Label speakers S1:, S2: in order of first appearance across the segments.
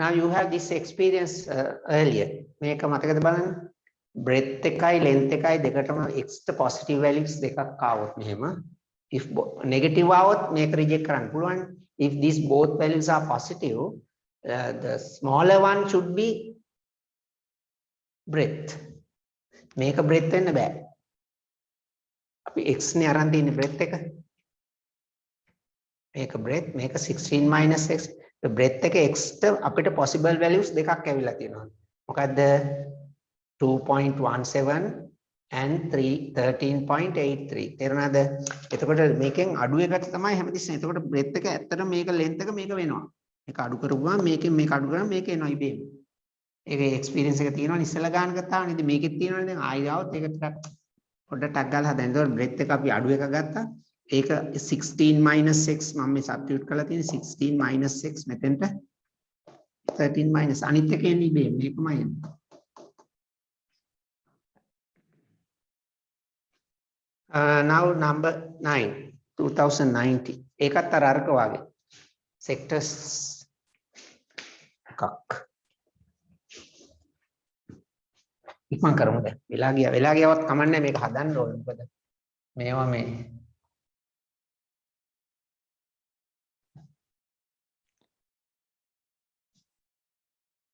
S1: Now you have this experience earlier. මේක මතකද බලන්න? breadth එකයි length එකයි දෙකටම x ට positive values දෙකක් ආවොත් මෙහෙම if negative આવොත් මේක reject කරන්න පුළුවන්. If these both values are positive, the smaller one should be breadth. මේක breadth වෙන්න බෑ. අපි x නේ අරන් තියෙන්නේ breadth එක. මේක breadth මේක 16 minus x. The breadth එක x ට අපිට possible values දෙකක් ඇවිල්ලා තියෙනවා. මොකද්ද? 2.17 and 13.83. තේරුණාද? එතකොට මේකෙන් අඩු එකට තමයි හැමතිස්සෙම. එතකොට breadth එක ඇත්තට මේක length එක මේක වෙනවා. මේක අඩු කරුවා මේකෙන් මේක අඩු කරාම මේක එනවා ඉබේම. ඒකේ experience එක තියෙනවනේ ඉස්සෙල්ලා ගාන ගත්තාම නේද? මේකෙත් තියෙනවනේ දැන් ආයෙ ආවොත් ඒක ටිකක් පොඩ්ඩක් ටක් ගාලා හදන්න. එතකොට breadth එක අපි අඩු එක ගත්තා. ඒක 16 minus x මම මේ substitute කරලා තියෙන්නේ 16 minus x මෙතෙන්ට 13 minus අනිත් එක එන්නේ ඉබේම මේකමයි එන්නේ. Now number 9 2090 ඒකත් අරක වගේ sectors එකක් ඉක්මන් කරමු දැන් වෙලා ගියවත් කමන්නේ මේක හදන්න ඕනේ මොකද මේවා මේ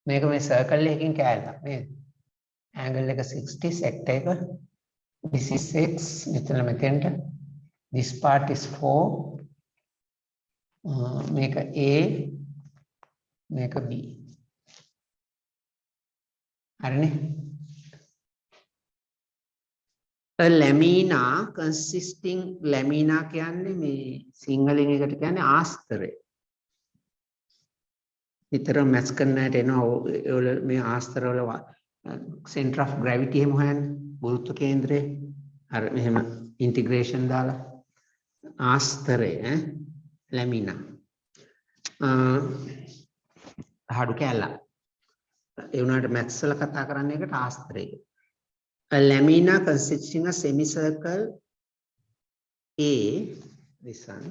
S1: මේක මේ circle එකකින් කෑල්ලක් නේද angle එක 60 sector එක this is x මෙතන මෙතෙන්ට this part is 4 මේක a මේක b හරිනේ a lamina consisting lamina කියන්නේ මේ සිංහලෙන් එකට කියන්නේ ආස්තරය විතර මැච් කරන්නට එනවා මේ ආස්තර වල center of gravity එහෙම හොයන්නේ ගුරුත්ව කේන්ද්‍රය අර මෙහෙම ඉන්ටිග්‍රේෂන් දාලා ආස්තරය lamina හඩු කැල්ල ඒ වුණාට මැත්ස් වල කතා කරන්නේ එකට ආස්තරය a lamina consisting a semicircle a this one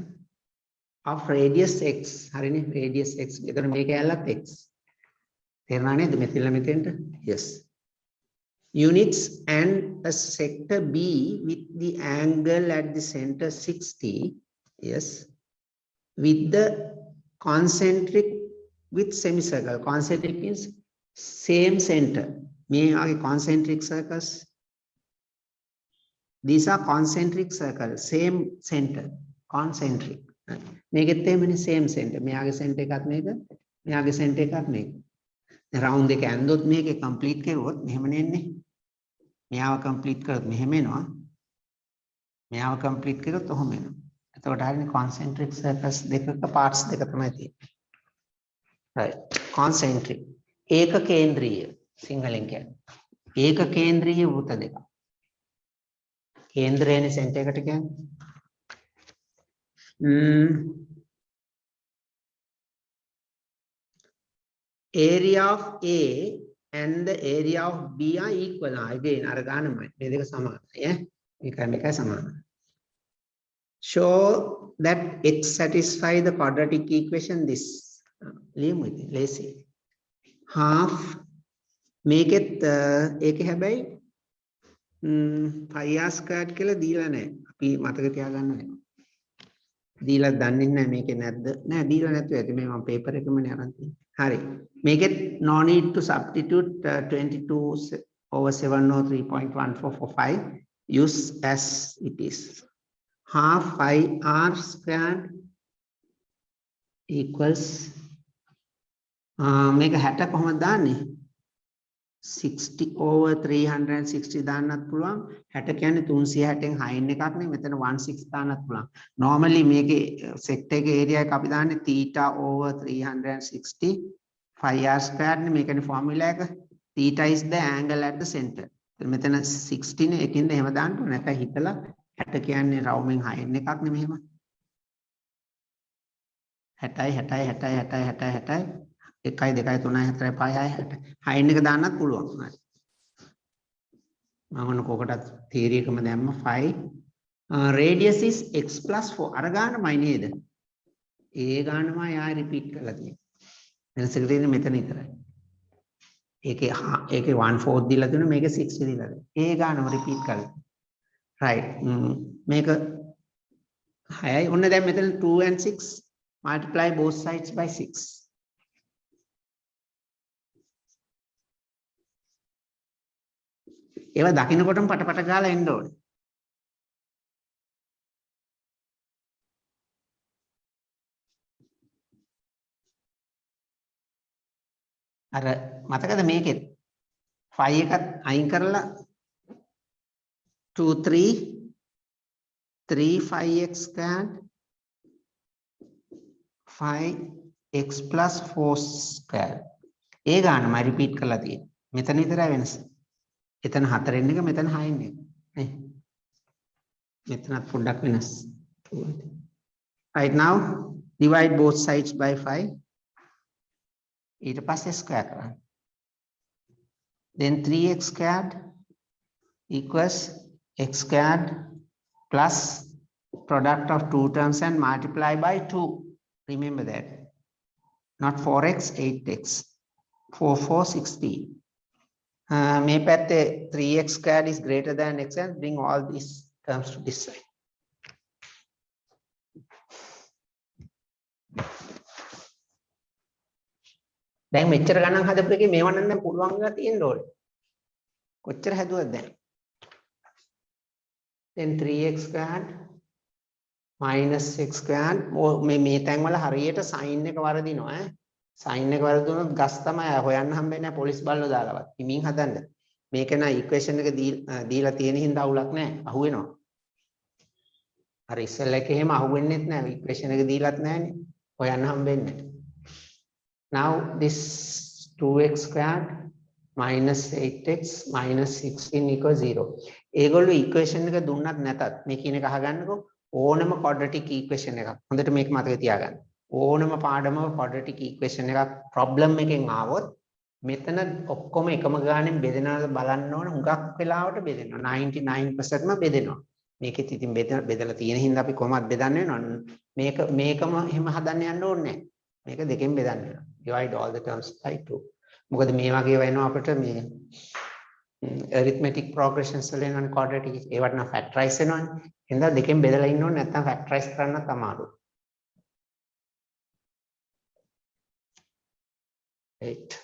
S1: of radius x හරිනේ radius x එතන මේක ඇල්ලත් x තේරුණා නේද මෙතෙන්ට yes units and a sector B with the angle at the center 60 yes with the concentric with semicircle concentric means same center may are concentric circles these are concentric circles same center concentric මේකෙත් එහෙමනේ same center මෙයාගේ center එකත් මේක මෙයාගේ center එකත් මේක round එක ඇන්දොත් මේකේ complete කරුවොත් මෙහෙමනේ එන්නේ මෙයාව complete කරොත් මෙහෙම එනවා මෙයාව complete කරොත් ඔහොම එනවා එතකොට හරිනේ concentric circles දෙකක parts දෙක තමයි තියෙන්නේ right concentric ඒක කේන්ද්‍රීය සිංහලෙන් කියන්නේ ඒක කේන්ද්‍රීය වෘත දෙක කේන්ද්‍රයනේ center එකට කියන්නේ area of A and the area of B are equal. Again, අරගානමයි. මේ දෙක සමානයි ඈ. මේකයි සමානයි. Show that x satisfy the quadratic equation this. ලියමු ඉතින් ලේසි. half මේකෙත් ඒකේ හැබැයි pi r squared කියලා දීලා නැහැ. අපි මතක තියාගන්න ඕනේ. දීලා දන්නේ නැහැ මේකේ නැද්ද? නෑ දීලා නැතුව ඇති. මේ මම පේපර් එකෙමනේ අරන් තියෙන්නේ. Hari. Make it no need to substitute 22/703.1445. Use as it is. Half pi r squared equals මේක 60 කොහොමද දාන්නේ? 60/360 දාන්නත් පුළුවන්. 60 කියන්නේ 360න් 6න් එකක් නේ. මෙතන 16 දාන්නත් පුළුවන්. Normally මේකේ sector එකේ area එක අපි දාන්නේ θ/360 phi r squared නේ. මේකනේ formula එක. Theta is the angle at the center. මෙතන 60 නේ. ඒකින්ද එහෙම දාන්න ඕනේ. නැත්නම් හිතලා 60 කියන්නේ රවුමෙන් 6න් එකක් නේ මෙහෙම. 60 1 2 3 4 5 6න් එක දාන්නත් පුළුවන්. හරි. මම කොකටත් theory එකම දැම්ම 5 radius is x plus 4 අර ගානමයි නේද? ඒ ගානමයි ආයෙ repeat කරලා තියෙන්නේ. වෙනස එක තියෙන්නේ මෙතන විතරයි. ඒකේ 1/4 දීලා දෙනවා මේකේ 60 දීලා දෙනවා. ඒ ගානම රිපීට් කරලා. right මේක 6යි. ඔන්න දැන් මෙතන 2 and 6 multiply both sides by 6. ඒවා දකින්නකොටම පටපට ගාලා එන්න ඕනේ. අර මතකද මේකෙත් 5 එකත් අයින් කරලා 2 3 5x squared 5x plus 4 squared ඒ ගානම රිපීට් කරලා තියෙන්නේ. මෙතන විතරයි වෙනස. එතන 4න් එක මෙතන 6න් එක නේ. මෙතනත් පොඩ්ඩක් වෙනස්. right now divide both sides by 5. ඊට පස්සේ ස්ක්වයර් කරන්න. then 3x squared equals x squared plus product of two terms and multiply by 2. Remember that. Not 4x, 8x. 4, 4, 16. May පැත්තේ 3x squared is greater than x and bring all these terms to this side. දැන් මෙච්චර ගණන් හදපු එකේ මේව නම් දැන් පුළුවන් වෙලා තියෙන්න ඕනේ. කොච්චර හැදුවද දැන්? then 3x squared minus x squared මේ තැන් වල හරියට sin එක වරදිනවා ඈ. sin එක වරදුනොත් ගස් තමයි හොයන්න හම්බෙන්නේ නැහැ පොලිස් බල්ලෝ දාලවත්. හිමින් හදන්න. මේක නා ඉක්වේෂන් එක දීලා තියෙන හින්දා අවුලක් නැහැ. අහුවෙනවා. අර ඉස්සෙල්ලා එකේ එහෙම අහුවෙන්නේත් නැහැ. ඉක්වේෂන් එක දීලත් නැහැනේ. හොයන්න හම්බෙන්නේ. Now this 2x squared minus 8x minus 16 equals 0. ඒගොල්ලෝ equation එක දුන්නත් නැතත් මේ කියන එක අහගන්නකෝ ඕනම quadratic equation එකක්. හොඳට මේක මතක තියාගන්න. ඕනම පාඩමක quadratic equation එකක් problem එකෙන් ආවොත් මෙතන ඔක්කොම එකම ගානෙන් බෙදෙනවද බලන්න ඕන. හුඟක් වෙලාවට බෙදෙනවා. 99%ම බෙදෙනවා. මේකෙත් ඉතින් බෙදලා තියෙන හින්දා අපි කොහොමද බෙදන්නේ වෙනවද? මේකම එහෙම හදන්න යන්න ඕනේ නැහැ. මේක දෙකෙන් බෙදන්න වෙනවා. divide all the terms by 2. මොකද මේ වගේ වෙනවා අපිට මේ arithmetic progressions වල එන quadratic ඒවට නම් factorize වෙනවනේ. එහෙනම් දෙකෙන් බෙදලා ඉන්න ඕනේ නැත්නම් factorize කරන්නත් අමාරුයි. 8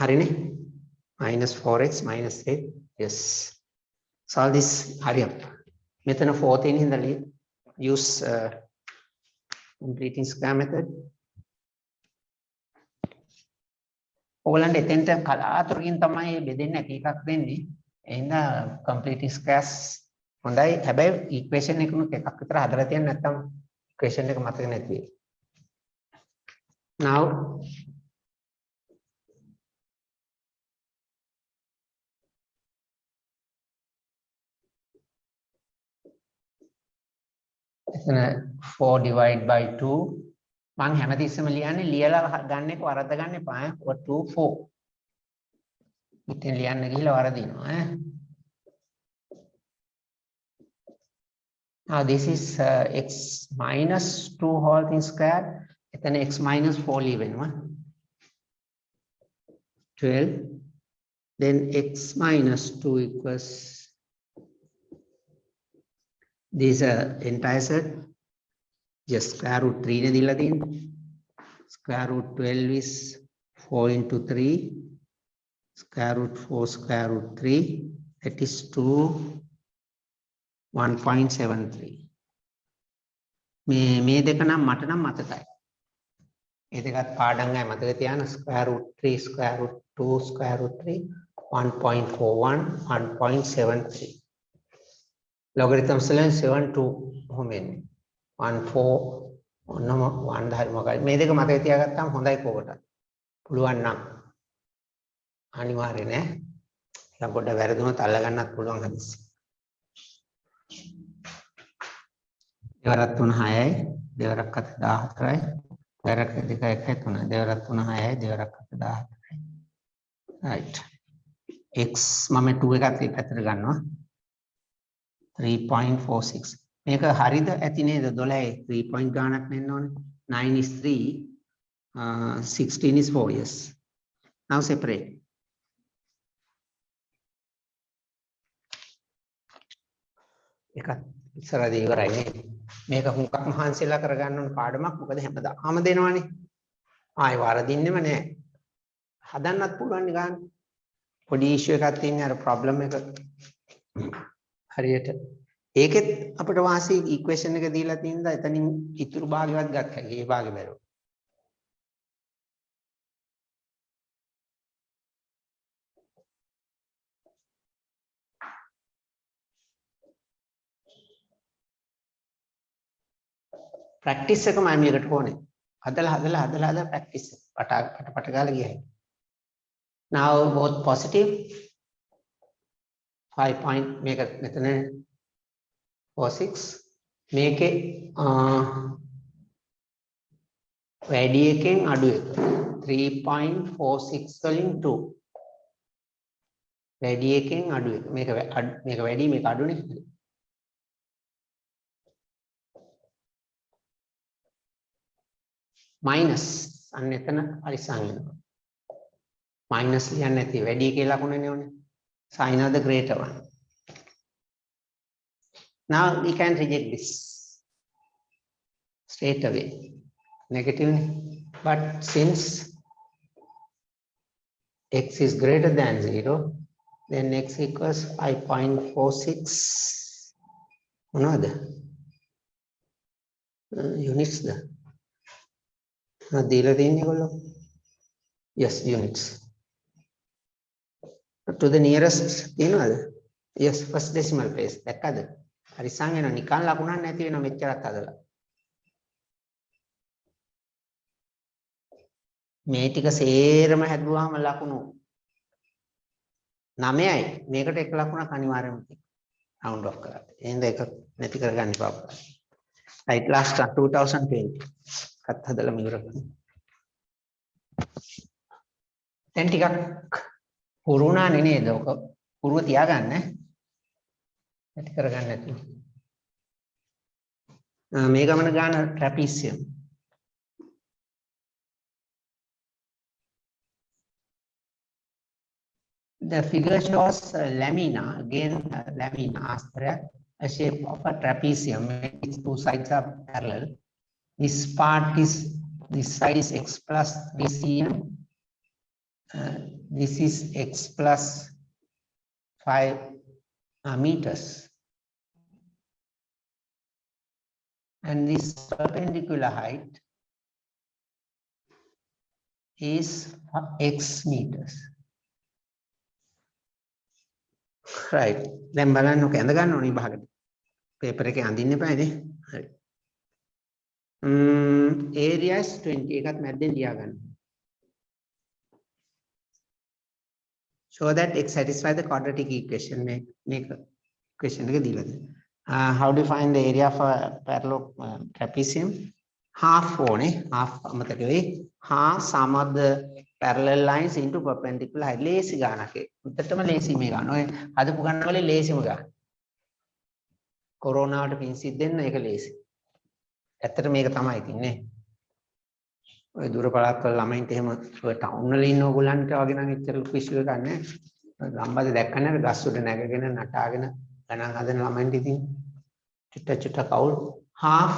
S1: හරිනේ. minus 4x minus 8 yes. solve this hurry up. මෙතන 4 තියෙන හින්දා use completing square method. ඕගලන්ට එතෙන්ට කලාතුරකින් තමයි බෙදෙන්න එක එකක් දෙන්නේ. එහෙනම් completing squares හොඳයි. හැබැයි equation එකනුත් එකක් විතර හදලා තියන්න නැත්නම් equation එක මතක නැති වෙයි. now එතන 4 divide by 2 මම හැමතිස්සෙම ලියන්නේ ලියලා ගන්න එක වරද්ද ගන්න එපා ඈ 2 4 ඉතින් ලියන්න ගිහලා වරදිනවා ඈ. now this is x minus 2 whole thing squared. එතන x minus 4 ලියවෙනවා 12 then x minus 2 equals this entire set just square root 3 ne dilla තියෙන්නේ. square root 12 is 4 into 3 square root 4 square root 3 that is 2 1.73. මේ දෙක නම් මට නම් මතකයි. මේ දෙකත් පාඩම් ගානේ මතක තියාගන්න square root 3 square root 2 square root 3 1.41 1.73. logarithms වලින් 7 2 කොහොම එන්නේ 14 ඔන්නම 1 හරි මොකයි මේ දෙක මතක තියාගත්තාම හොඳයි කොකට පුළුවන් නම් අනිවාර්ය නෑ දැන් පොඩ්ඩක් වැරදුනොත් අල්ල ගන්නත් පුළුවන් හදිස්සි දෙවරක් 3 6යි දෙවරක් 14යි දෙවරක් 2 1යි 3 දෙවරක් 3 6යි දෙවරක් 14යි right x මම 2 එකත් මේ පැත්තට ගන්නවා 3.46 මේක හරිද ඇති නේද 12 3 point ගානක් නෙන්න ඕනේ 9 is 3 16 is 4 yes now separate එකක් ඉස්සරහදී ඉවරයි නේ මේක හුඟක් මහන්සිලා කරගන්න ඕන පාඩමක් මොකද හැමදාම දෙනවනේ ආයෙ වරදින්නෙම නෑ හදන්නත් පුළුවන් නේ ගන්න පොඩි ඉෂුව එකක් තියෙන අර ප්‍රොබ්ලම් එක හරියට ඒකෙත් අපිට වාසි ඉක්වේෂන් එක දීලා තියෙනවා එතනින් ඉතුරු භාගයවත් ගත්තා. ඒ භාගෙ බැලුවා. ප්‍රැක්ටිස් එක මම මේකට ඕනේ. හදලා ප්‍රැක්ටිස් පට ගාලා ගියයි. Now both positive 5 point මේක මෙතන 46 මේකේ වැඩි එකෙන් අඩු එක 3.46 වලින් 2 වැඩි එකෙන් අඩු එක මේක වැඩි මේක අඩුනේ minus අන්න එතන පරිස්සම් වෙනවා minus ලියන්නේ නැති වැඩි එකේ ලකුණනේ ඕනේ sign of the greater one now we can reject this straight away negative but since x is greater than 0 then x equals 5.46 මොනවද units ද දීලා තියෙන්නේ ඒගොල්ලෝ yes units to the nearest තියෙනවද yes first decimal place දැක්කද හරිසම් වෙනවා නිකන් ලකුණක් නැති වෙනවා මෙච්චරක් හදලා මේ ටික සේරම හැදුවාම ලකුණු 9යි මේකට එක ලකුණක් අනිවාර්යයෙන්ම රවුන්ඩ් ඔෆ් කරලා එහෙනම් ඒක නැති කරගන්න එපා right last 2020 කත් හදලා ඉවර කරමු දැන් ටිකක් පුරුණානේ නේද ඔක පුරුව තියාගන්න නැති කරගන්න නැතුව මේ ගමන ගන්න trapezium the figure shows lamina again lamina astra a shape of a trapezium its two sides are parallel this side is x plus 3 cm this is x plus 5 meters and this perpendicular height is x meters right දැන් බලන්න ඔක ඇඳ ගන්න ඕනේ භාගට paper එකේ අඳින්න එපානේ හරි area is 20 එකත් මැද්දෙන් ලියා ගන්න show that x satisfy the quadratic equation make equation එක දීලා තියෙනවා how do you find the area for parallel trapezium half ඕනේ half අමතක වෙයි half sum of the parallel lines into perpendicular height ලේසි ගානක් උඩටම ලේසි මේ ගන්න ඔය හදපු ගන්න වල ලේසිම ගන්න කොරෝනාවට පින්සිත් දෙන්න ඒක ලේසි ඇත්තට මේක තමයි තින්නේ ඔය දුර පළාත්වල ළමයින්ට එහෙම ඔය ටවුන් වල ඉන්න ඕගොල්ලන්ට වගේ නම් එච්චර ලොකු ඉෂුව එකක් නැහැ ගම්බද දැක්කම ගස් උඩ නැගගෙන නටාගෙන ගණන් හදන ළමයින්ට ඉතින් චුට්ට කවුල් half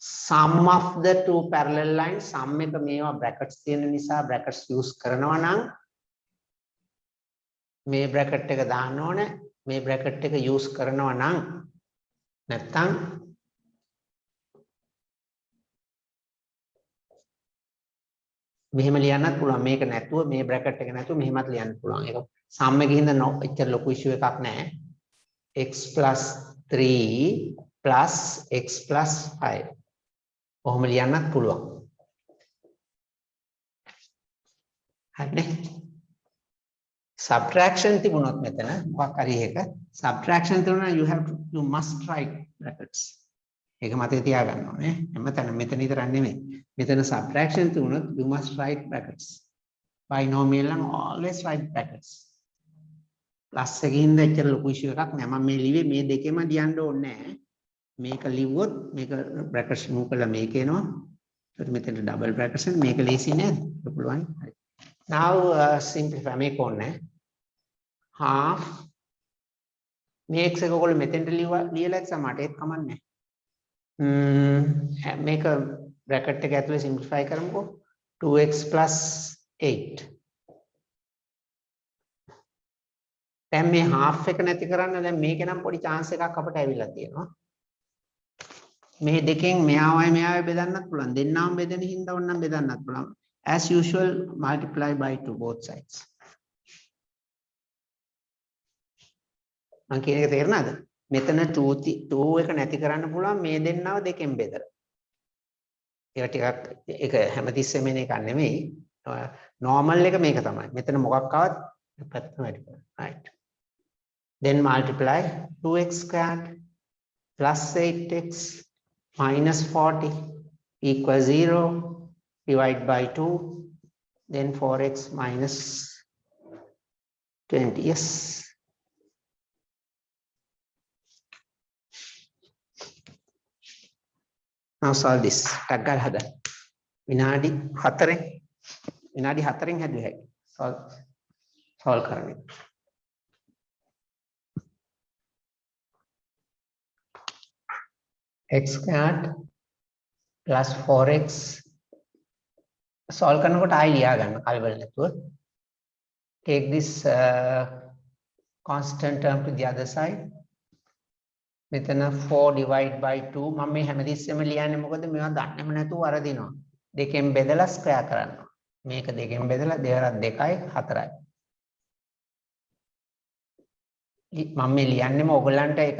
S1: sum of the two parallel lines sum එක මේවා brackets තියෙන නිසා brackets use කරනවා නම් මේ bracket එක දාන්න ඕනේ මේ bracket එක use කරනවා නම් නැත්තම් මෙහෙම ලියන්නත් පුළුවන් මේක නැතුව මේ bracket එක නැතුව මෙහෙමත් ලියන්න පුළුවන් ඒක sum එකේ හින්දා එච්චර ලොකු issue එකක් නැහැ x plus 3 plus x plus 5 ඔහොම ලියන්නත් පුළුවන් හරිනේ subtraction තිබුණොත් මෙතන මොකක් හරි එක subtraction තිබුණා you must write brackets ඒක මතක තියාගන්න ඕනේ හැමතැන මෙතන විතරක් නෙමෙයි මෙතන subtraction තිබුණොත් you must write brackets binomial නම් always write brackets ප්ලස් එකකින් දැච්චර ලොකු ඉෂුව එකක් නෑ මම මේ ලිව්වේ මේ දෙකෙම ලියන්න ඕනේ නෑ මේක ලිව්වොත් මේක බ්‍රැකට්ස් මූව් කරලා මේක එනවා ඊට මෙතන ඩබල් බ්‍රැකට්ස් එක මේක ලේසි නේද පුළුවන් හරි now simplify මේක ඕනේ half මේ x එක ඔයගොල්ලෝ මෙතෙන්ට ලියලා එක්සා මට ඒක කමන්නේ මේක බ්‍රැකට් එක ඇතුලේ සිම්ප්ලිෆයි කරමුකෝ 2x + 8 දැන් මේ half එක නැති කරන්න දැන් මේකේ නම් පොඩි chance එකක් අපිට ඇවිල්ලා තියෙනවා මේ දෙකෙන් මෙයාවයි මෙයාවයි බෙදන්නත් පුළුවන් දෙන්නාම බෙදෙන හින්දා ඕනනම් බෙදන්නත් පුළුවන් as usual multiply by 2 both sides මං කියන එක තේරුණාද මෙතන 2 එක නැති කරන්න පුළුවන් මේ දෙන්නව දෙකෙන් බෙදලා ඒක ටිකක් ඒක හැමතිස්සෙම එන එකක් නෙමෙයි normal එක මේක තමයි මෙතන මොකක් ආවත් පැත්තම වැඩි කරනවා right then multiply 2x² + 8x - 40 = 0 divide by 2 then 4x - 20 yes now solve this taggal hada විනාඩි 4න් හැදුවේ හැකි solve කරන්නේ x² plus 4x solve කරනකොට ආයි ලියා ගන්න කලබල නැතුව take this constant term to the other side මෙතන 4 divide by 2 මම මේ හැමතිස්සෙම ලියන්නේ මොකද මේවා දන්නේම නැතුව වරදිනවා දෙකෙන් බෙදලා ස්ක්වයර් කරනවා මේක දෙකෙන් බෙදලා දෙවරක් 2යි 4යි මම මේ ලියන්නේම ඔයගලන්ට ඒක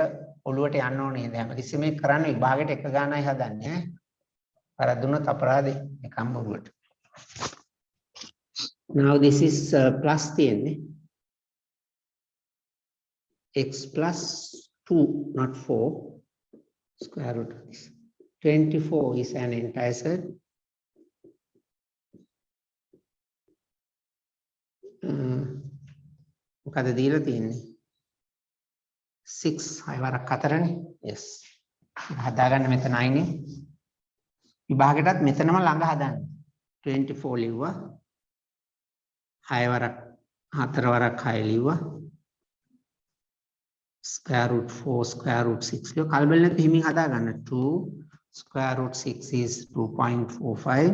S1: ඔළුවට යන්න ඕනේ නේද හැමතිස්සෙම මේක කරන්න විභාගෙට එක ගානයි හදන්නේ වරදුනොත් අපරාධේ එකම ඔළුවට now this is plus තියෙන්නේ x plus 2 not 4 square root of this 24 is an entire set මොකද දීලා තියෙන්නේ 6 6 වරක් 4නේ yes හදාගන්න මෙතන 9 නේ විභාගෙටත් මෙතනම ළඟ හදන්න 24 ලිව්වා 6 වරක් 4 වරක් 6 ලිව්වා square root 4 square root 6 ලියෝ කලබල නැති හිමින් හදාගන්න 2 square root 6 is 2.45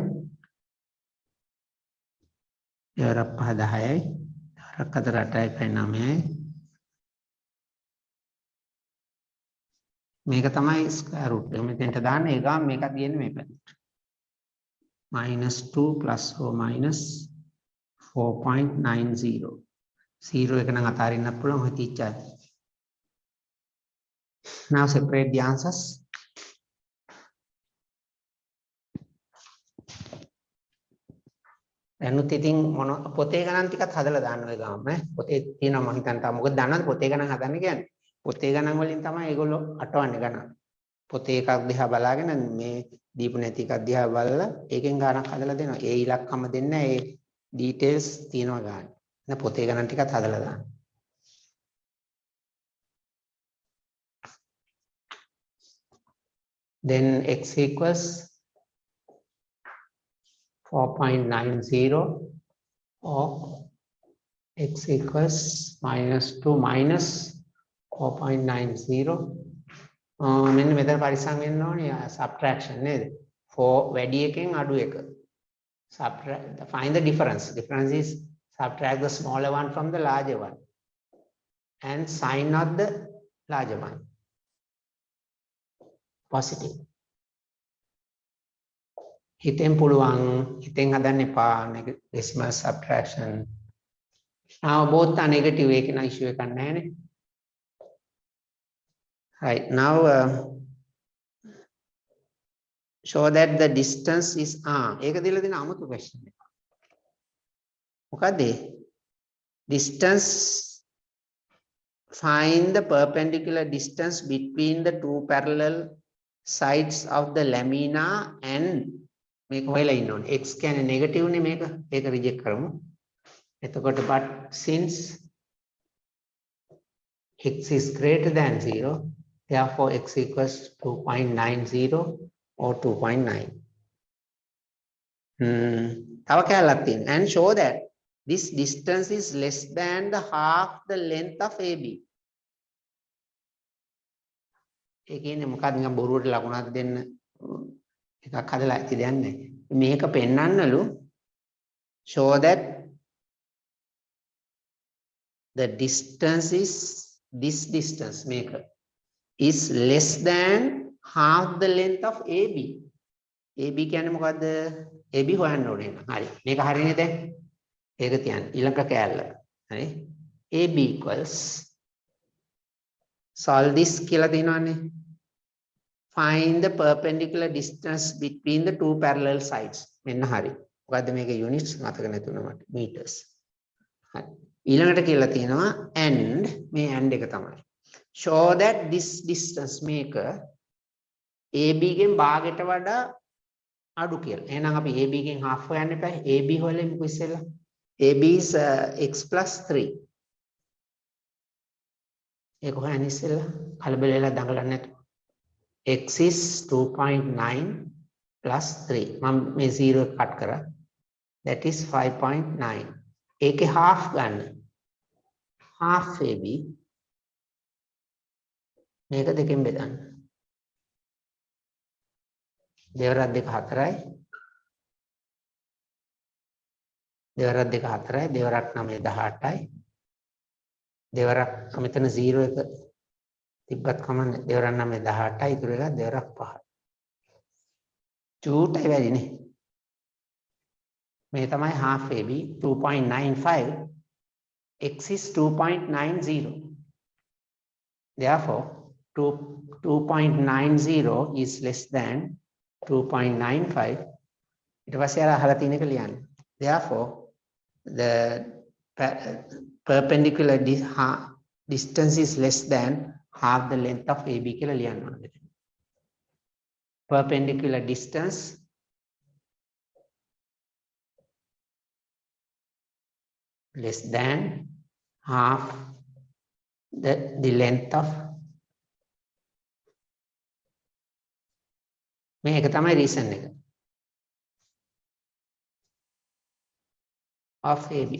S1: දෙවරක් 5 10යි දෙවරක් 4 8යි 9යි මේක තමයි ස්ක්වයර් රූට් එක මෙතෙන්ට දාන්න ඒ ගාම මේක තියෙන්නේ මේ පැත්තට -2 + or -4.90 0 එක නම් අතාරින්නත් පුළුවන් ඔය තීච්චයි now separate the answers එනුත් ඉතින් මොන පොතේ ගණන් ටිකත් හදලා දාන්න ඔය ගාම නේ පොතේ තියෙනවා මම හිතන්ට මොකද දන්නවද පොතේ ගණන් හදන්න කියන්නේ පොතේ ගණන් වලින් තමයි ඒගොල්ලෝ අටවන්නේ ගණන් පොතේ එකක් දිහා බලාගෙන මේ දීපු නැති එකක් දිහා බලලා ඒකෙන් ගණනක් හදලා දෙනවා ඒ ඉලක්කම දෙන්න ඒ ඩීටේල්ස් තියෙනවා ගන්න නේ පොතේ ගණන් ටිකත් හදලා දාන්න then x equals 4.90 or x equals -2 minus 4.90 මෙන්න මෙතන පරිස්සම් වෙන්න ඕනේ subtraction නේද 4 වැඩි එකෙන් අඩු එක subtract find the difference is subtract the smaller one from the larger one and sign of the larger one positive හිතෙන් පුළුවන් හිතෙන් හදන්න එපා decimal subtraction now both are negative ඒක නා issue එකක් නැහැ නේ right now show that the distance is ඒක දීලා දෙන අමුතු question එක මොකද distance find the perpendicular distance between the two parallel sides of the lamina and මේක හොයලා ඉන්න ඕනේ x කියන්නේ නෙගටිව් නේ මේක ඒක රිජෙක්ට් කරමු එතකොට but since x is greater than 0. Therefore, x equals 2.90 or 2.9. And show that this distance is less than the half the length of AB. Again, මොකක්ද බොරුවට ලකුණක් දෙන්න එකක් හදලා ඇති දෙයක් නැහැ. මේක පෙන්වන්නලු show that the distance is this distance maker is less than half the length of AB. AB කියන්නේ මොකද්ද? AB හොයන්න ඕනේ. හරි. මේක හරිනේ දැන්. ඒක තියන්න. ඊළඟ කෑල්ල. හරි. AB equals solve this කියලා තියෙනවානේ. Find the perpendicular distance between the two parallel sides. මෙන්න හරි. මොකද්ද මේකේ units මතක නැතුණා මට. meters. හරි. ඊළඟට කියලා තියෙනවා and මේ and එක තමයි. Show that this distance maker AB ගෙන් භාගයට වඩා අඩු කියලා. එහෙනම් අපි AB ගෙන් half හොයන්න එපා. AB හොයලෙමුකෝ ඉස්සෙල්ලා. AB is x plus 3. ඒක හොයන්න ඉස්සෙල්ලා කලබල වෙලා දඟලන්න නැතුව. X is 2.9 plus 3. මම මේ 0 කට් කරා. That is 5.9. ඒකේ half ගන්න. half AB. මේක දෙකෙන් බෙදන්න. දෙවරක් දෙක 4යි. දෙවරක් දෙක 4යි. දෙවරක් 9 18යි. දෙවරක් මෙතන 0 එක තිබ්බත් කමන්නේ. දෙවරක් 9 18යි. ඉතුරු එක දෙවරක් 5යි. චූටයි වැඩිනේ. මේ තමයි half AB 2.95. X is 2.90. Therefore, 2.90 is less than 2.95. It was here අහලා තියෙන එක ලියන්න. Therefore, the perpendicular distance is less than half the length of AB කියලා ලියන්න ඕනේ. Perpendicular distance less than half the length of මේක තමයි reason එක of AB.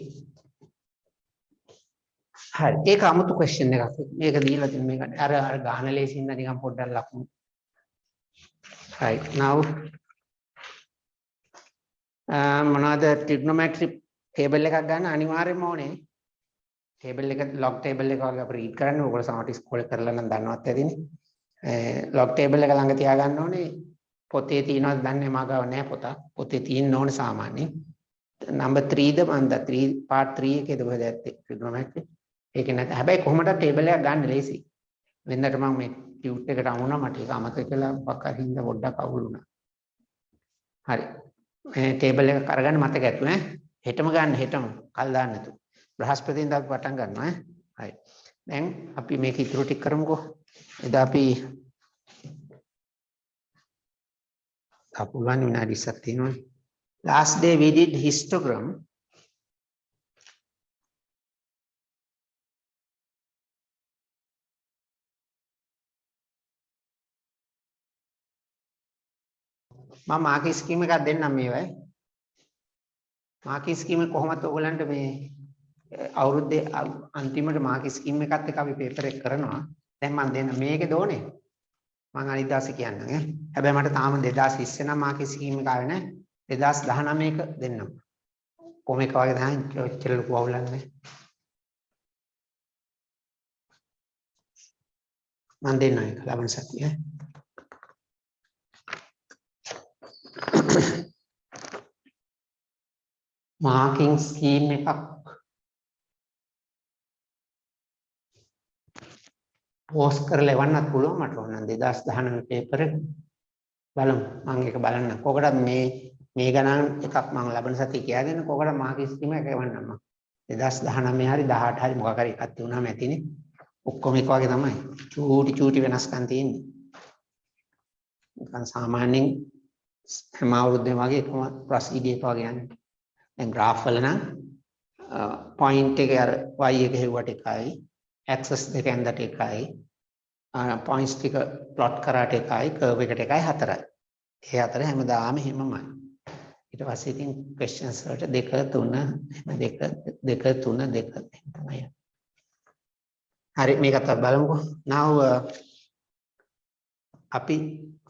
S1: හරි ඒක 아무තු question එකක්. මේක දීලා තියෙන මේක අර ගාන ලේසින් නිකන් පොඩ්ඩක් ලකුණු. Right now මොනවාද trigonometric table එකක් ගන්න අනිවාර්යයෙන්ම ඕනේ. table එක log table එක වගේ අපි read කරන්න ඕගොල්ලෝ සමහරට ඉස්කෝලේ කරලා නම් දන්නවත් ඇතිනේ. log table එක ළඟ තියා ගන්න ඕනේ. පොතේ තියෙනවද දන්නේ මා ගාව නැහැ පොත. පොතේ තියෙන්න ඕනේ සාමාන්‍යයෙන්. number 3 ද මන්ද 3 part 3 එකේද කොහෙද ඇත්තේ trigonometric. ඒක නැත්නම් හැබැයි කොහොමද table එකක් ගන්න ලේසි. වෙනදට මම මේ tute එකට අමුණා මට ඒක අමතක කළා මොකක් හරි හින්දා පොඩ්ඩක් අවුල් වුණා. හරි. මේ table එක කරගන්න මතක ඇතු ඈ. හෙටම ගන්න හෙටම කල් දාන්න නැතු. බ්‍රහස්පතින්දා අපි පටන් ගන්නවා ඈ. හරි. දැන් අපි මේක ඉතුරු ටික කරමුකෝ. එදා අපි අපුලන් විනාඩි 20ක් තියෙනවා. Last day we did histogram. මම මාකි ස්කීම් එකක් දෙන්නම් මේවයි. මාකි ස්කීම කොහොමද ඔයගලන්ට මේ අවුරුද්දේ අන්තිමට මාකි ස්කීම් එකත් එක්ක අපි පේපර් එක කරනවා. දැන් මම දෙන්න මේකේ දෝනේ. මම අනිත් දවසේ කියන්නම් ඈ. හැබැයි මට තාම 2020 නම් මාකි ස්කීම් එක ආවේ නැහැ. 2019 එක දෙන්නම්. කොහොම එක වගේ තමයි ඔච්චර ලොකු අවුලක් නැහැ. මම දෙන්නම් ඒක ලබන සතියේ. marking scheme එකක් පෝස්ට් කරලා එවන්නත් පුළුවන් මට ඕන නම් 2019 පේපර් එක බලමු මම ඒක බලන්න කොකටද මේ ගණන් එකක් මම ලබන සතියේ කියා දෙන්න කොකට marking scheme එක එවන්නම් මම 2019 හරි 18 හරි මොකක් හරි එකක් තියුණාම ඇතිනේ ඔක්කොම එක වගේ තමයි චූටි වෙනස්කම් තියෙන්නේ නිකන් සාමාන්‍යයෙන් හැම අවුරුද්දෙම වගේ එකම ප්‍රොසීඩියර් එක වගේ යන්නේ දැන් graph වල නම් point එකේ අර y එක හෙව්වට එකයි axis දෙකෙන් දට එකයි points ටික plot කරාට එකයි curve එකට එකයි 4යි. ඒ අතර හැමදාම එහෙමමයි. ඊට පස්සේ ඉතින් questions වලට 2 3 2 3 2 තමයි. හරි මේකත් බලමුකෝ. now අපි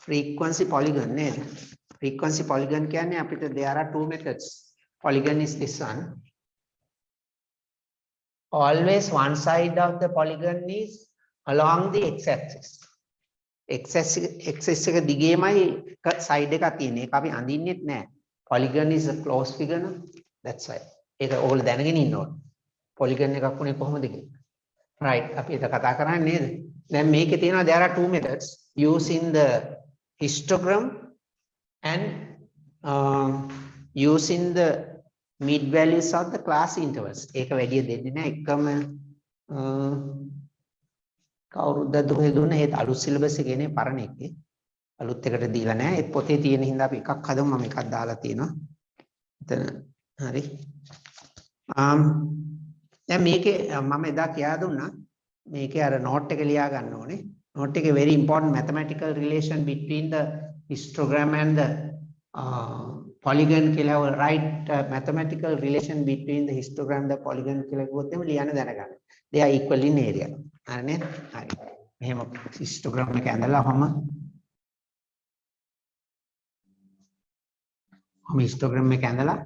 S1: frequency polygon නේද? frequency polygon කියන්නේ අපිට there are two methods. Polygon is this one. Always one side of the polygon is along the x-axis. x-axis එක දිගේමයි side එකක් තියෙන්නේ. ඒක අපි අඳින්නෙත් නෑ. Polygon is a closed figure න. That's why. ඒක ඕගොල්ලෝ දැනගෙන ඉන්න ඕනේ. Polygon එකක් වුණේ කොහොමද කියලා. Right. අපි ඒක කතා කරන්නේ නේද? දැන් මේකේ තියෙනවා there are two methods using the histogram and using the mid values of the class intervals. ඒක වැඩි දෙන්නේ නැහැ. එකම කවුරුද දුන්නේ ඒත් අලුත් සිලබස් එකේ නේ පරණ එකේ. අලුත් එකට දීලා නැහැ. ඒත් පොතේ තියෙන හින්දා අපි එකක් හදමු. මම එකක් දාලා තියෙනවා. එතන හරි. දැන් මේකේ මම එදා කියා දුන්නා මේකේ අර note එක ලියා ගන්න ඕනේ. note එකේ very important mathematical relation between the histogram and the polygon කියලා right mathematical relation between the histogram and the polygon කියලා කිව්වොත් එimhe ලියන්න දැනගන්න. they are equal in area. හරි නේද? හරි. මෙහෙම histogram එක ඇඳලා histogram එක ඇඳලා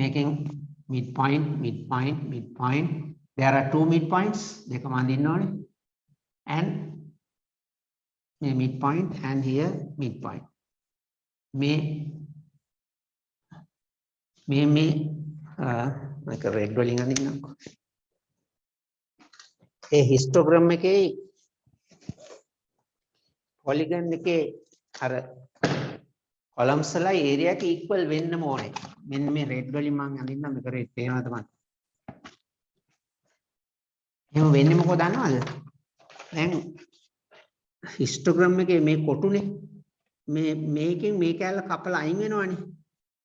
S1: මේකෙන් midpoint there are two midpoints දෙකම අඳින්න ඕනේ and midpoint and here midpoint like a red dwelling අඳින්නම්කෝ A histogram එකේ polygon එකේ අර columns වල area එක equal වෙන්නම ඕනේ මෙන්න මේ red dwelling මම අඳින්නම් මේක red පේනවද මට එහෙම වෙන්නේ මොකද දන්නවද දැන් histogram එකේ මේ කොටුනේ මේකෙන් මේ කැලල කපලා අයින් වෙනවනේ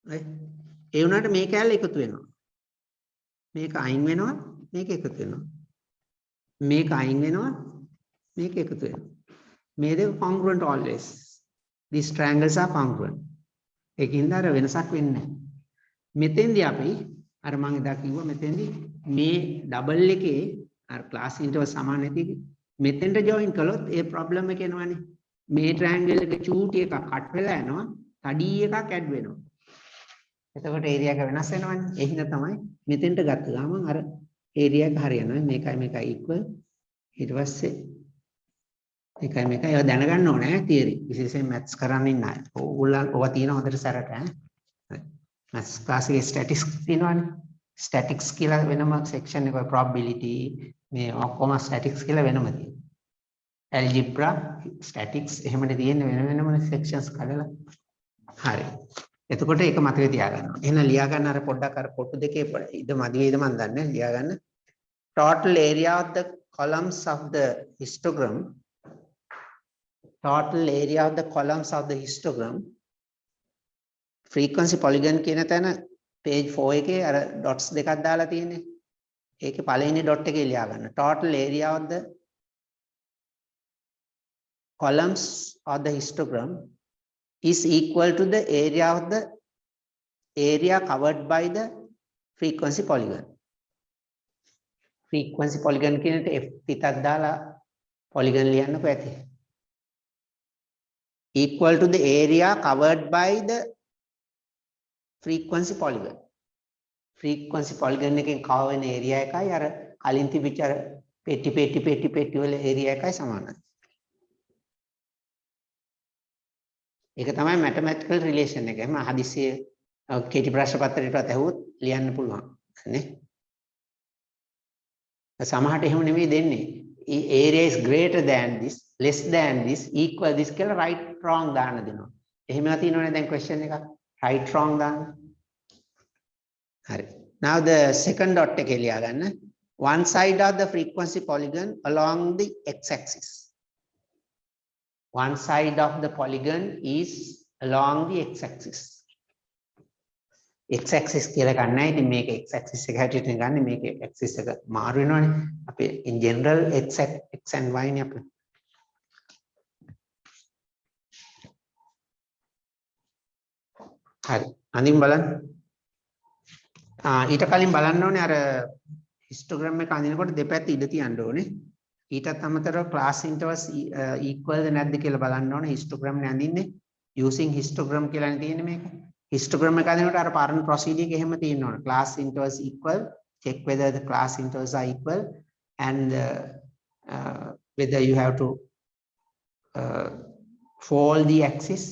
S1: හරි ඒ වුණාට මේ කැලල එකතු වෙනවා මේක අයින් වෙනවා මේක එකතු වෙනවා මේක අයින් වෙනවා මේක එකතු වෙනවා මේ දෙක congruent always these triangles are congruent ඒකින්ද අර වෙනසක් වෙන්නේ නැහැ මෙතෙන්දී අපි අර මම එදා කිව්වා මෙතෙන්දී මේ ඩබල් එකේ අර ක්ලාස් ඉන්ටර්වල් සමාන නැති මෙතෙන්ට ජොයින් කළොත් ඒ ප්‍රොබ්ලම් එක එනවනේ මේ ට්‍රයැන්ගල් එක චූටි එකක් කට් වෙලා යනවා තඩි එකක් ඇඩ් වෙනවා එතකොට ඒරියා එක වෙනස් වෙනවනේ ඒ හින්දා තමයි මෙතෙන්ට ගත්ත ගමන් අර ඒරියා එක හරියනවා මේකයි ඉක්වල් ඊට පස්සේ මේකයි ඒවා දැනගන්න ඕනේ තියරි විශේෂයෙන් මැත්ස් කරන්න ඉන්න අය ඕවා තියෙන හොඳට සැරට ඈ මැත්ස් ක්ලාස් එකේ ස්ටැටික්ස් තියෙනවනේ ස්ටැටික්ස් කියලා වෙනම සෙක්ෂන් එකක probability මේ ඔක්කොම ස්ටැටික්ස් කියලා වෙනම තියෙනවා algebra statics එහෙමනේ තියෙන්නේ වෙනම sections කඩලා හරි එතකොට ඒක මතකේ තියාගන්න එහෙනම් ලියා ගන්න අර පොඩ්ඩක් අර පොට්ටු දෙකේ ඉද මදි වේද මන් දන්නේ ලියා ගන්න total area of the columns of the histogram frequency polygon කියන තැන page 4 එකේ අර dots දෙකක් දාලා තියෙන්නේ ඒකේ පළවෙනි dot එකේ ලියා ගන්න total area of the columns of the histogram is equal to the area of the area covered by the frequency polygon. Frequency polygon කියනට F පිටක් දාලා polygon ලියන්නකෝ ඇති. Equal to the area covered by the frequency polygon. Frequency polygon එකෙන් cover වෙන area එකයි අර කලින් තිබිච්ච අර පෙට්ටි වල area එකයි සමානයි. ඒක තමයි mathematical relation එක. එහෙනම් හදිස්සියේ කෙටි ප්‍රශ්න පත්‍රයටවත් ඇහුවොත් ලියන්න පුළුවන්. නේ? සමහරට එහෙම නෙමෙයි දෙන්නේ. Area is greater than this, less than this, equal this කියලා right wrong දාන්න දෙනවා. එහෙමවා තියෙනවනේ දැන් question එක. right wrong දාන්න. හරි. Now the second dot එකේ ලියා ගන්න. One side of the frequency polygon along the x-axis. One side of the polygon is along the x-axis. x axis කියලා ගන්නයි. ඉතින් මේක x axis එක හැටියට ගන්න මේක axis එක මාරු වෙනවනේ. අපි in general x and y නේ අපි. හරි. අඳින් බලන්න. ඊට කලින් බලන්න ඕනේ අර histogram එක අඳිනකොට දෙපැත්ත ඉඳ තියන්න ඕනේ. ඊටත් අමතරව class intervals equal නැද්ද කියලා බලන්න ඕනේ. histogram නේ අඳින්නේ. using histogram කියලා නේ තියෙන්නේ මේක. histogram එක අඳිනකොට අර පරණ procedure එක එහෙම තියෙන්න ඕනේ. class intervals equal, check whether the class intervals are equal and whether you have to fold the axis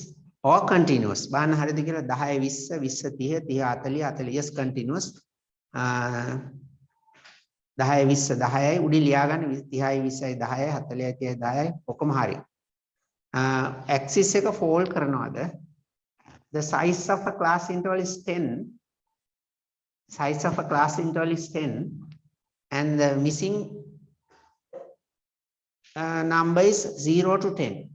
S1: or continuous. බලන්න හරියද කියලා 10 20 20 30 30 40 40 yes continuous. 10 20 10යි උඩින් ලියාගන්න 30යි 20යි 10යි 40යි 30යි 10යි ඔක්කොම හරි. axis එක fold කරනවාද? The size of a class interval is 10. Size of a class interval is 10 and the missing number is 0 to 10.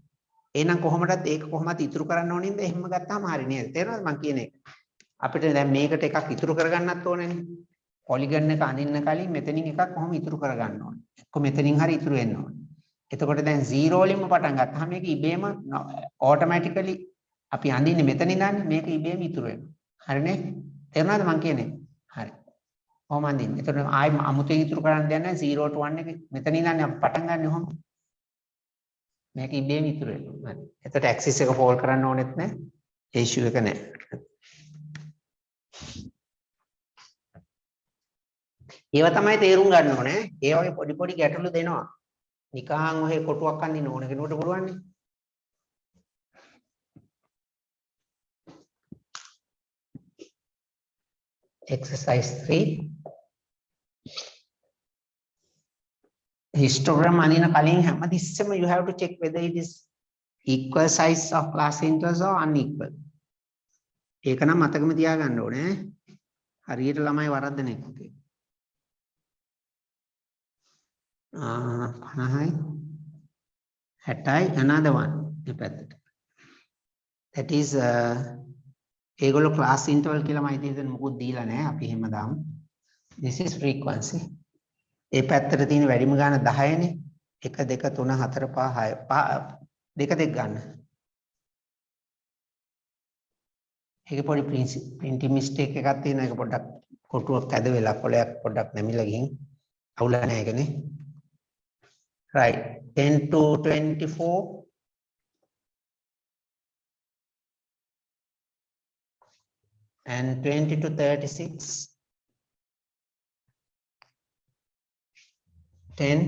S1: එහෙනම් කොහොමදත් ඒක කොහොමද ඉතුරු කරන්න ඕනින්ද? එහෙම ගත්තාම හරි නේද? තේරෙනවද මම කියන එක? අපිට දැන් මේකට එකක් ඉතුරු කරගන්නත් ඕනේනේ. පොලිගන් එක අඳින්න කලින් මෙතනින් එකක් කොහොම ඉතුරු කරගන්න ඕනේ. එක්ක මෙතනින් හරි ඉතුරු වෙන්න ඕනේ. එතකොට දැන් 0 වලින්ම පටන් ගත්තාම මේක ඉබේම automatically අපි අඳින්නේ මෙතනින් දාන්නේ මේක ඉබේම ඉතුරු වෙනවා. හරිනේ? තේරුණාද මම කියන්නේ? හරි. කොහොම අඳින්නේ? එතකොට ආයෙ අමුතෙන් ඉතුරු කරන්න දෙයක් නැහැ 0 to 1 එක මෙතනින් දාන්නේ අපි පටන් ගන්න කොහොම? මේක ඉබේම ඉතුරු වෙනවා. හරි. එතකොට ඇක්සිස් එක ෆෝල්ඩ් කරන්න ඕනෙත් නැහැ. ඒ ඉෂුව එක නැහැ. ඒවා තමයි තේරුම් ගන්න ඕනේ. ඒ වගේ පොඩි පොඩි ගැටලු දෙනවා. නිකන් ඔහෙ කොටුවක් අඳින්න ඕන කෙනෙකුට පුළුවන් නේ. Exercise 3. Histogram අඳින කලින් හැමතිස්සෙම you have to check whether it is equal size of class intervals or unequal. ඒක නම් මතකම තියාගන්න ඕනේ. හරියට ළමයි වරද්දන එක. 50යි 60යි another one දෙපැත්තට. That is ඒගොල්ලෝ class interval කියලා මම ඉතින් මොකුත් දීලා නැහැ. අපි එහෙම දාමු. This is frequency. ඒ පැත්තට තියෙන වැඩිම ගාන 10නේ. 1 2 3 4 5 6 2 ගන්න. ඒකේ පොඩි printing mistake එකක් තියෙනවා. ඒක පොඩ්ඩක් කොටුවක් ඇද වෙලා කොලයක් පොඩ්ඩක් නැමිලා ගිහින් අවුල නැහැ ඒකනේ. Right. 10 to 24. And 20 to 36. 10.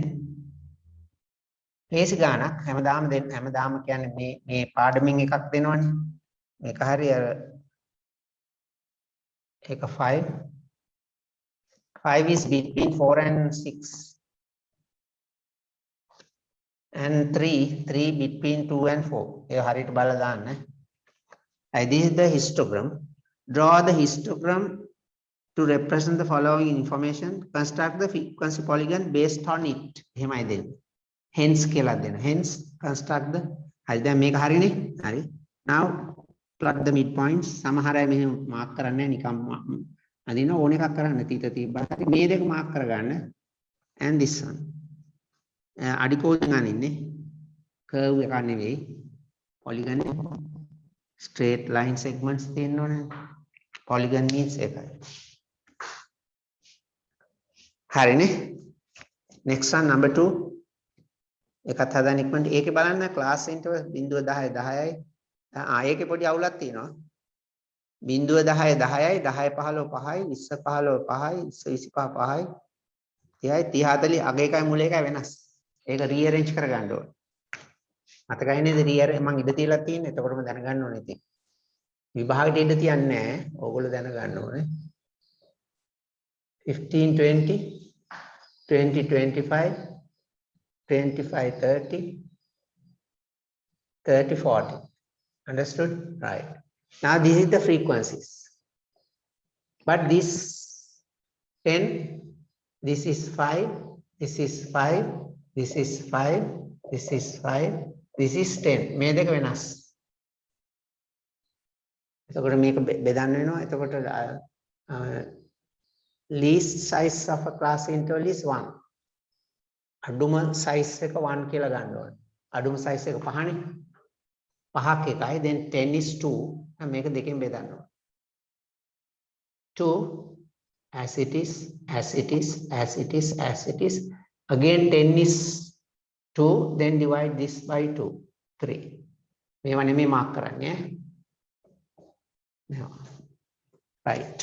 S1: ලේසි ගානක් හැමදාම කියන්නේ මේ පාඩමින් එකක් දෙනවනේ. මේක හරිය ඒක 5. 5 is between 4 and 6. And 3 between 2 and 4. ඒ හරියට බලලා දාන්න. This is the histogram. Draw the histogram to represent the following information. Construct the frequency polygon based on it. එහෙමයි දෙන්නේ. Hence කියලා දෙන්න. Hence construct the හරි දැන් මේක හරිනේ. හරි. Now plot the midpoints. සමහර අය මෙහෙම මාක් කරන්නේ නිකම් අදින ඕන එකක් කරන්න තීත තිබ්බා. හරි මේ දෙක මාක් කරගන්න. And this one. අඩිකෝඩෙන් අනින්නේ curve එකක් නෙවෙයි. polygon straight line segments තියෙන්න ඕනේ. polygon means එකයි. හරිනේ. next one number 2. එකත් හදාන්න ඉක්මනට ඒකේ බලන්න class interval 0 10 10යි. ඒකේ පොඩි අවුලක් තියෙනවා. 0 10 10යි 10 15 5යි 20 15 5යි 20 25 5යි 30යි 30 40 අග එකයි මුල එකයි වෙනස්. ඒක රීඅරේන්ජ් කරගන්න ඕනේ. මතකයි නේද රීඅරේන්ජ් මම ඉඳ තියලා තියෙන්නේ. එතකොටම දැනගන්න ඕනේ ඉතින්. විභාගෙට ඉඳ තියන්නේ නැහැ. ඕගොල්ලෝ දැනගන්න ඕනේ. 15 20 20 25 25 30 30 40. Understood? Right. Now this is the frequencies. But this 10, this is 5, this is 5, this is 5, this is 5, this is 10. මේ දෙක වෙනස්. එතකොට මේක බෙදන්න වෙනවා. එතකොට least size of a class interval is 1. අඩුම size එක 1 කියලා ගන්න ඕනේ. අඩුම size එක 5නේ. 5ක් එකයි. then 10 is 2. මේක දෙකෙන් බෙදන්න ඕනේ. 2 as it is, as it is, as it is, as it is. Again 10 is 2, then divide this by 2, 3. මේවා නෙමෙයි මාක් කරන්නේ. right.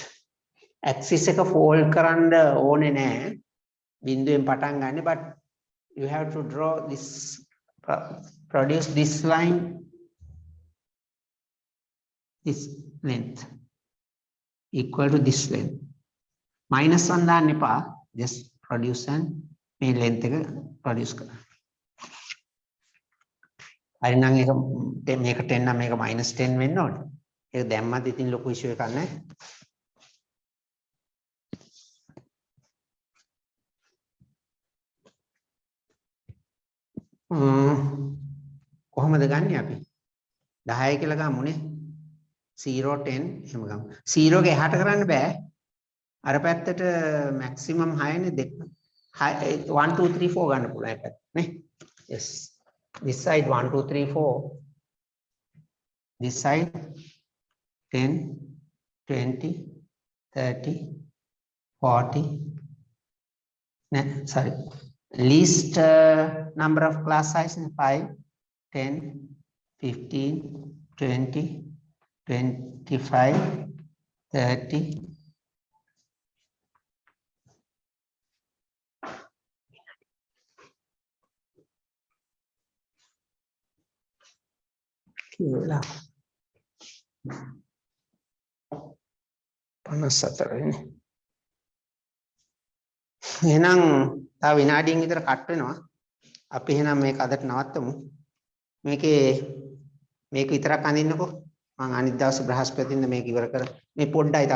S1: Axis එක fold කරන්න ඕනේ නැහැ. බිඳුවෙන් පටන් ගන්න, but you have to draw this, produce this line, this length equal to this length. minus 1 දාන්න එපා. just produce and මේ length එක produce කරන්න. හරි නම් මේක 10 නම් මේක -10 වෙන්න ඕනේ. ඒක දැම්මත් ඉතින් ලොකු ඉෂුව එකක් නැහැ. කොහොමද ගන්නෙ අපි? 10 කියලා ගමුනේ. 0 10 එහෙම ගමු. 0 ගේ එහාට කරන්න බෑ. අර පැත්තට maximum 6නේ දෙක. 1 2 3 4 ගන්න පුළුවන් පැත්ත නේ. yes. this side 1 2 3 4. this side 10 20 30 40. no, sorry. Least number of class size is 5, 10, 15, 20, 25, 30. කියලා 54 වෙනි. එහෙනම් තව විනාඩියක් විතර කට් වෙනවා. අපි එහෙනම් මේක අදට නවත්තමු. මේක විතරක් අඳින්නකෝ. මම අනිත් දවසේ බ්‍රහස්පතින්ද මේක ඉවර කර. මේ පොඩ්ඩයි